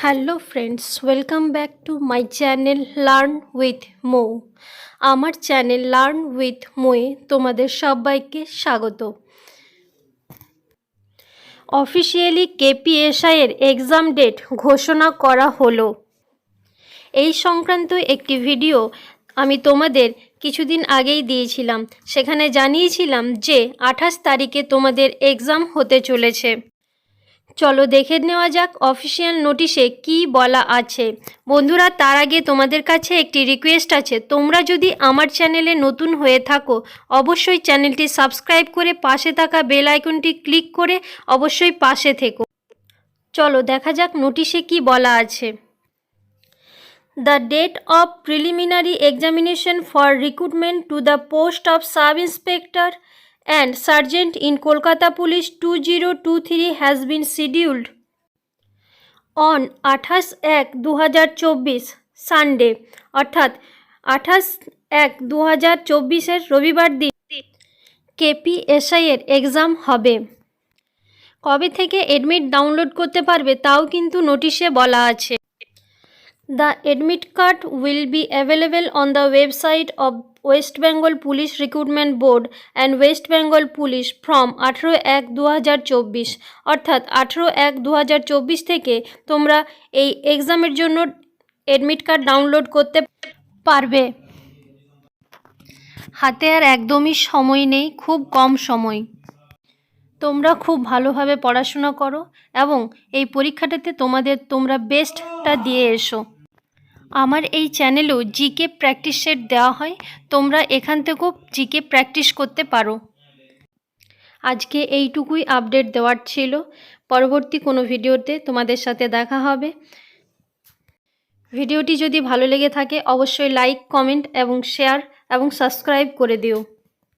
Hello friends, welcome back to my channel learn with মো। আমার channel learn with মোয়ে তোমাদের সবাইকে স্বাগত। অফিসিয়ালি কেপিএসআই এর এক্সাম ডেট ঘোষণা করা হলো। এই সংক্রান্ত একটি ভিডিও আমি তোমাদের কিছুদিন আগেই দিয়েছিলাম। সেখানে জানিয়েছিলাম যে 28 তারিখে তোমাদের এক্সাম হতে চলেছে। চলো দেখে নেওয়া যাক অফিসিয়াল নোটিশে কি বলা আছে। বন্ধুরা, তার আগে তোমাদের কাছে একটি রিকোয়েস্ট আছে। তোমরা যদি আমার চ্যানেলে নতুন হয়ে থাকো, অবশ্যই চ্যানেলটি সাবস্ক্রাইব করে পাশে থাকা বেল আইকনটি ক্লিক করে অবশ্যই পাশে থেকো। চলো দেখা যাক নোটিশে কি বলা আছে। The date of preliminary examination for recruitment to the post of Sub-Inspector and Sergeant in Kolkata Police 2023 has been scheduled on 28/1/2024 Sunday, অর্থাৎ 28/1/2024 রবিবার দিন কেপিএসআই এর এক্সাম হবে। কবে থেকে এডমিট ডাউনলোড করতে পারবে তাও কিন্তু নোটিশে বলা আছে। The admit card will be available on the website of West Bengal Police Recruitment Board and West Bengal Police from 18/1/2024, অর্থাৎ 18/1/2024 থেকে তোমরা এই এক্সামের জন্য এডমিট কার্ড ডাউনলোড করতে পারবে। হাতে আর একদমই সময় নেই, খুব কম সময়। তোমরা খুব ভালোভাবে পড়াশোনা করো এবং এই পরীক্ষাটাতে তোমরা বেস্টটা দিয়ে এসো। আমার এই চ্যানেলেও জিকে প্র্যাকটিস সেট দেওয়া হয়, তোমরা এখান থেকেও জিকে প্র্যাকটিস করতে পারো। আজকে এইটুকুই আপডেট দেওয়ার ছিল। পরবর্তী কোনো ভিডিওতে তোমাদের সাথে দেখা হবে। ভিডিওটি যদি ভালো লেগে থাকে অবশ্যই লাইক, কমেন্ট এবং শেয়ার এবং সাবস্ক্রাইব করে দিও।